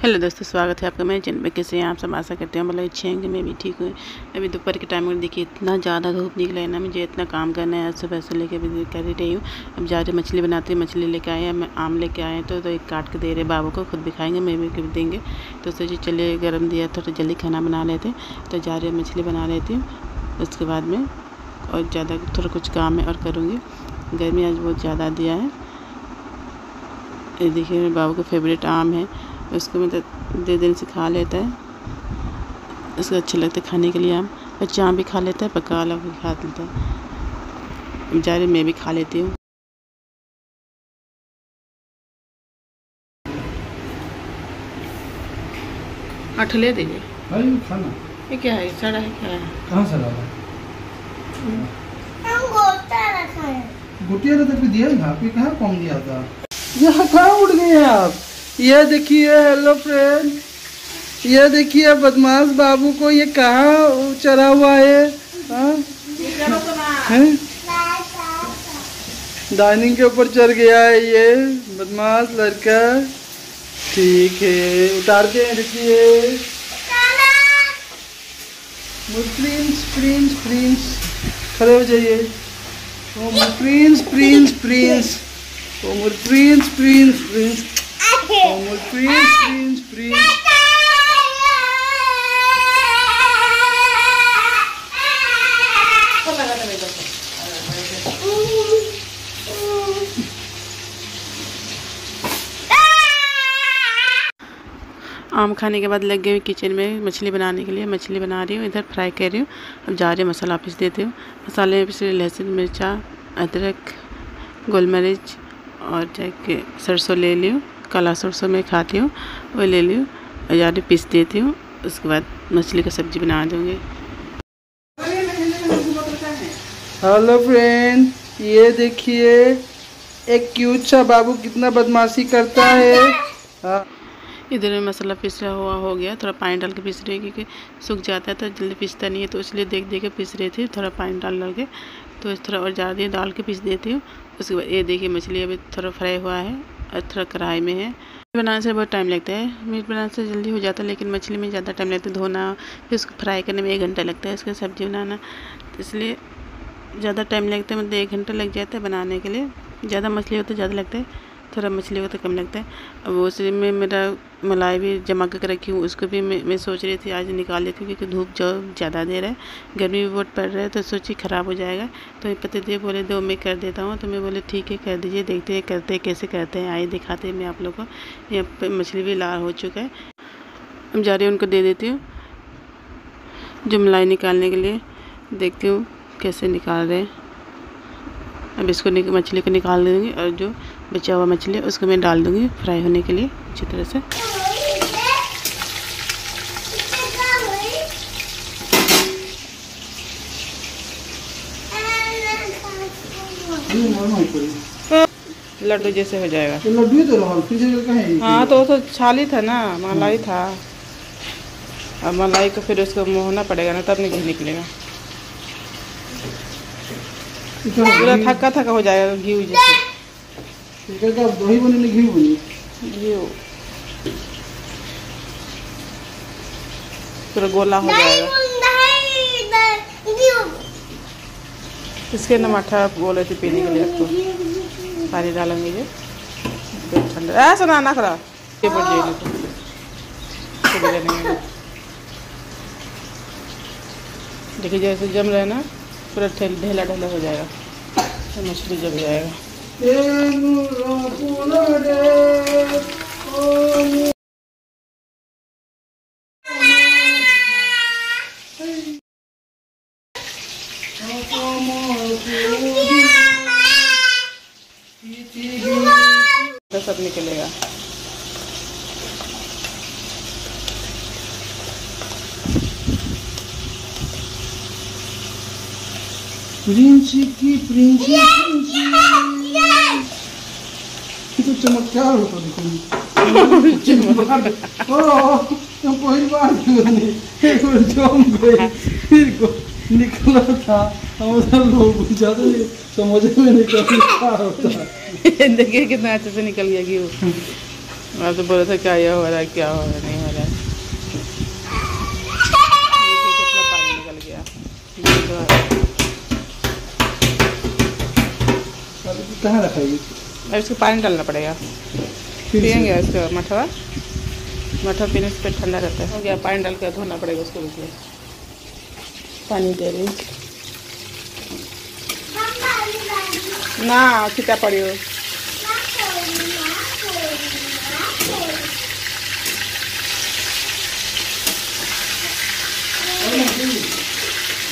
Hello दोस्तों, स्वागत है आपका मेरे चैनल में। कैसे हैं आप सब? आशा करते हैं मतलब अच्छे होंगे। मैं भी ठीक हूँ। अभी दोपहर के टाइम में देखिए इतना ज़्यादा धूप निकला है ना, मुझे इतना काम करना है। सुबह से लेकर अभी कर ही रही हूँ। अब जा रही मछली बनाती हूँ। मछली लेके आए हैं, मैं आम लेके आए हैं तो एक काट के दे रहे बाबू को, खुद भी खाएँगे, मैं भी देंगे। तो सोचिए चलिए गर्म दिया थोड़ा जल्दी खाना बना लेते। तो जा रही मछली बना लेती हूँ, उसके बाद में और ज़्यादा थोड़ा कुछ काम है और करूँगी। गर्मी आज बहुत ज़्यादा दिया है। ये देखिए मेरे बाबू का फेवरेट आम है, उसको मतलब 2 दिन से खा लेता है। उसको अच्छा लगता है खाने के लिए आम। बच्चा आम भी खा लेता है, पका वाला भी खा लेता है। जा रही मैं भी खा लेती हूँ। आठ ले दीजिए। खाना ये क्या है? सड़ा है क्या है? कहाँ सड़ा है? गोटिया तो दिया ना, आपके कहाँ कम दिया था? यहाँ कहाँ उड़ गए आप? ये देखिए, हेलो फ्रेंड, ये देखिए बदमाश बाबू को ये कहाँ चढ़ा हुआ है? डाइनिंग के ऊपर चढ़ गया है ये बदमाश लड़का। ठीक है, उतारते हैं। देखिए प्रिंस प्रिंस प्रिंस, खड़े हो जाइए। Prince Prince Prince, Prince Prince Prince, Prince Prince Prince. आम खाने के बाद लग गई किचन में मछली बनाने के लिए। मछली बना रही हूँ, इधर फ्राई कर रही हूँ। अब जा रही हूँ मसाला पीस देती हूँ। मसाले में पीस लहसुन, मिर्चा, अदरक, गोल मिर्च और जाके सरसों ले ली हूँ। काला सरसों में खाती हूँ, वो ले ली हूँ और जा रही पीस देती हूँ। उसके बाद मछली का सब्जी बना दूँगी। हेलो फ्रेंड, ये देखिए एक क्यूट सा बाबू कितना बदमाशी करता है। इधर में मसाला पिसा हुआ हो गया। थोड़ा पानी डाल के पीस रही है क्योंकि सूख जाता है तो जल्दी पिसता नहीं है, तो इसलिए देख के पीस रही थी। थोड़ा पानी डाल के तो थोड़ा और ज़्यादा डाल के पीस देती हूँ। उसके बाद ये देखिए मछली अभी थोड़ा फ्राई हुआ है और थोड़ा कढ़ाई में है। बनाने से बहुत टाइम लगता है। मीट बनाने से जल्दी हो जाता है, लेकिन मछली में ज़्यादा टाइम लगता है। धोना, फिर उसको फ्राई करने में 1 घंटा लगता है। उसका सब्ज़ी बनाना तो इसलिए ज़्यादा टाइम लगता है, मतलब 1 घंटा लग जाता है बनाने के लिए। ज़्यादा मछली हो तो ज़्यादा लगता है, थोड़ा मछली हो तो कम लगता है। अब उसी में मेरा मलाई भी जमा कर रखी हूँ, उसको भी मैं सोच रही थी आज निकाल लेती हूँ क्योंकि धूप जो ज़्यादा देर है, गर्मी भी बहुत पड़ रहा है, तो सोची ख़राब हो जाएगा। तो पतिदेव बोले दो मैं कर देता हूँ, तो मैं बोले ठीक है कर दीजिए, देखते हैं करते कैसे करते हैं, आइए दिखाते हैं मैं आप लोग को। यहाँ पर मछली भी लाल हो चुका है। अब जा रही हूँ उनको दे देती हूँ जो मलाई निकालने के लिए। देखती हूँ कैसे निकाल रहे हैं। अब इसको मछली को निकाल दूँगी और जो बचा हुआ मछली है उसको मैं डाल दूँगी फ्राई होने के लिए अच्छी तरह से। लड्डू जैसे हो जाएगा। तो लड्डू तो रहा, हाँ तो वो तो छाली था ना, मलाई था। अब मलाई को फिर उसको मोहना पड़ेगा ना, तब नहीं घी निकलेगा। पूरा थका थका हो जाएगा घी जैसे। दही बनी घी बनी, घी पूरा गोला हो जाएगा। इसके नमाठा बोले थे पीने के लिए, आपको पानी डालेंगे ये ठंडा। ऐसा ना ना करा ये बढ़ जाएगी तो देखिए जैसे जम रहे ना, पूरा ढेला ढेला हो जाएगा तो मछली जम जाएगा। सब निकलेगा। प्रिंसी की प्रिंसी तो चमत्कार होता पहली बार जम गई, फिर निकला था। हम लोग ज़्यादा समझ में नहीं क्या होता। देखिए कितना अच्छे से निकल गया घी। मैं तो बोला था क्या ये हो रहा है, क्या हो रहा है, नहीं हो रहा है। कितना पानी निकल गया। कहाँ रखा है? अब इसको पानी डालना पड़ेगा, पियेंगे इसका मठवा। मठवा पीने से पेट ठंडा रहता है। हो गया, पानी डाल कर धोना पड़ेगा उसको। इसलिए पानी दे रही ना, सीता पड़ी हो।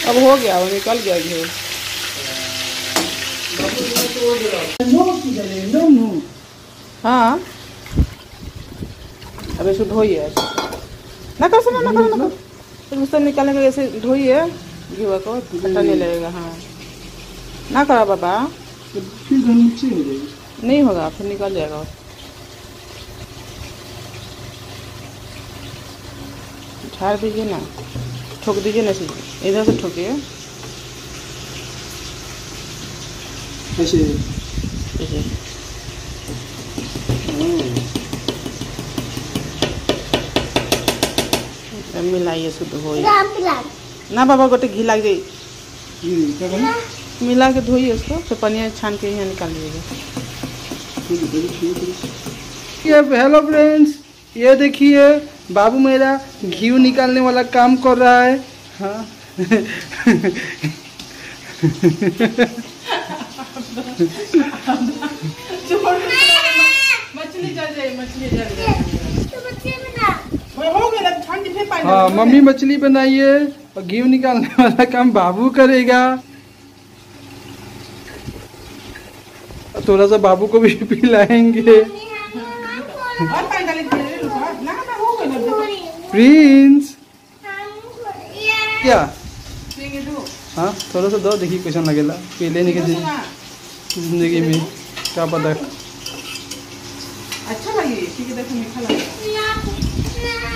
अब हो गया, वो निकल गया घी। हाँ, अब इसको धोइए ना, कर सुना ना, करो ना, तो सब निकालने का ऐसे धोइए घी को, खट्टा नहीं लगेगा। हाँ ना करा बाबा, फिर नीचे हो जाएगी। नहीं होगा, फिर निकल जाएगा। झाड़ दीजिए ना, ठोक दीजिए ना, इधर से ठोकिए ऐसे। मिलाइए, शुद्ध होइए ना बाबा, गोटे घी लग जाए। मिला के धोइए उसको, फिर पनीर छान के यहाँ निकाल लीजिएगा। हेलो फ्रेंड्स, ये देखिए बाबू मेरा घी निकालने वाला काम कर रहा है। हाँ मछली जल जाए, मछली जल जाए। हो गया, छान के फिर पानी। हाँ, मम्मी मछली बनाइए और घी निकालने वाला काम बाबू करेगा। थोड़ा सा बाबू को भी पिलाएंगे। प्रिंस क्या? हाँ, थोड़ा सा दो, देखिए कैसा लगेगा। पी लेने की जिंदगी में क्या पता। अच्छा लगे, मीठा लगे।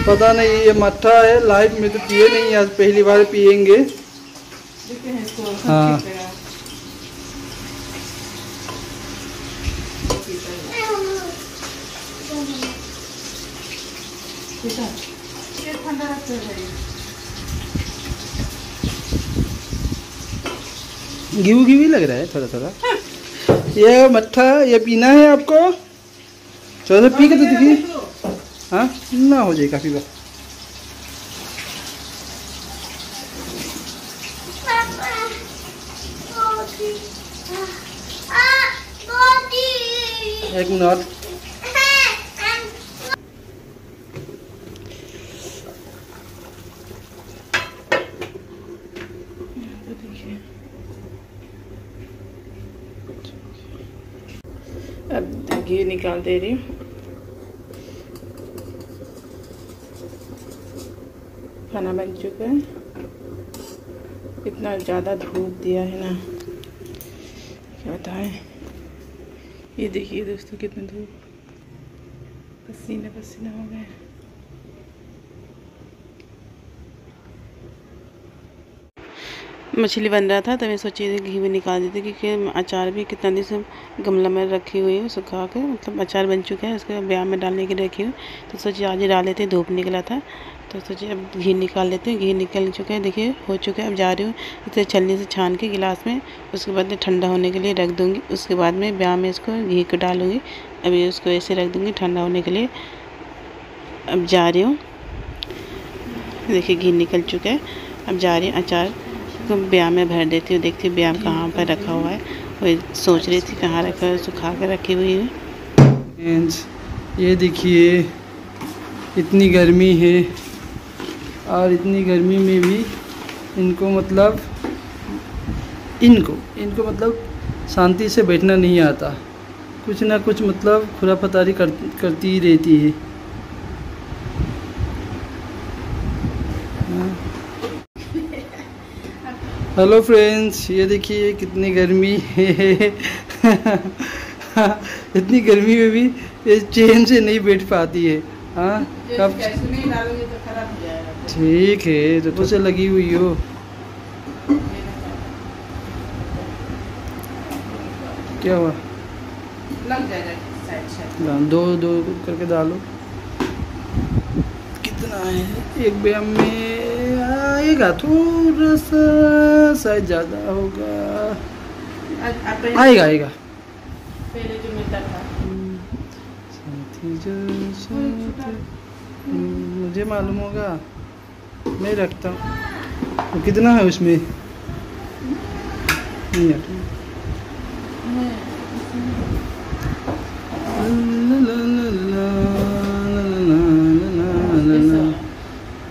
पता नहीं, ये मट्ठा है, लाइफ में तो पिए नहीं, आज पहली बार पिएंगे। हाँ, घी घी लग रहा है थोड़ा थोड़ा। ये मट्ठा ये पीना है आपको? चलो पी के तो देखिए। हाँ ना, हो जाए काफी बार। एक मिनट। अब घी निकाल दे रही हूँ। खाना बन चुका है। इतना ज़्यादा धूप दिया है ना, क्या बताएं। ये देखिए दोस्तों, कितना धूप, पसीना पसीना हो गया। मछली बन रहा था, तो मैं सोची थी घी में निकाल देती, क्योंकि अचार भी कितना दिन से गमला में रखी हुई है, सुखा के, मतलब अचार बन चुका है, उसको ब्याह में डालने के लिए रखी हुई। तो सोची आज ही डाल लेते, धूप निकला था, तो सोचिए अब घी निकाल लेते हैं। घी निकल चुका है, देखिए हो चुका है। अब जा रही हूँ इसे छलनी से छान के गिलास में, उसके बाद में ठंडा होने के लिए रख दूँगी। उसके बाद में ब्याह में इसको घी को डालूँगी। अभी उसको ऐसे रख दूँगी ठंडा होने के लिए। अब जा रही हूँ, देखिए घी निकल चुका है। अब जा रही हूँ अचार को ब्याह में भर देती हूँ। देखती हूँ ब्याह कहाँ पर रखा हुआ है, वही सोच रही थी कहाँ रखा है, सुखा कर रखी हुई है। ये देखिए इतनी गर्मी है, और इतनी गर्मी में भी इनको मतलब शांति से बैठना नहीं आता, कुछ ना कुछ मतलब खुराफतारी करती ही रहती है। हेलो फ्रेंड्स, ये देखिए कितनी गर्मी है। इतनी गर्मी में भी ये चैन से नहीं बैठ पाती है। हाँ, कब नहीं डालोगे तो खराब हो जाएगा। ठीक है, तो से लगी हुई हो। क्या हुआ? लग जाएगा। दो दो करके डालो। कितना है एक व्यायाम में? आएगा थोड़ा सा, शायद ज़्यादा होगा। आएगा आएगा। पहले जो मिलता था मुझे मालूम होगा, मैं रखता हूँ। तो कितना है उसमें? नहीं है।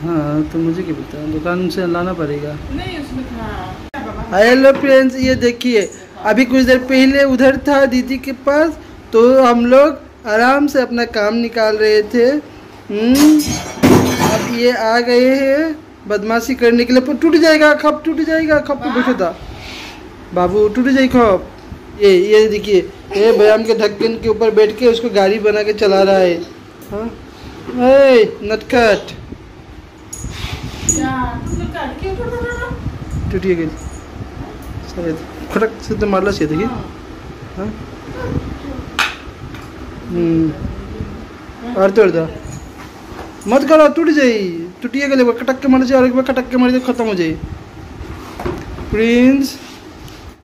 हाँ तो मुझे क्या पता, दुकान से लाना पड़ेगा। नहीं उसमें था। हेलो फ्रेंड्स, ये देखिए अभी कुछ देर पहले उधर था दीदी के पास, तो हम लोग आराम से अपना काम निकाल रहे थे। अब ये आ गए हैं बदमाशी करने के लिए। पर टूट जाएगा, खप टूट जाएगा। खप पे बैठो था बाबू, टूट जाए खप। ये देखिए, ये व्यायाम के ढक्कन के ऊपर बैठ के उसको गाड़ी बना के चला रहा है। हाँ नटखट टूटिए गई शायद, खटक से तो मारला चाहिए। देखिए हाँ और तोड़ दो मत करो, टूट जाई। टूटिए गए, खटक के मर जाए और एक बार खटक के मर जाए, खत्म हो जाए। प्रिंस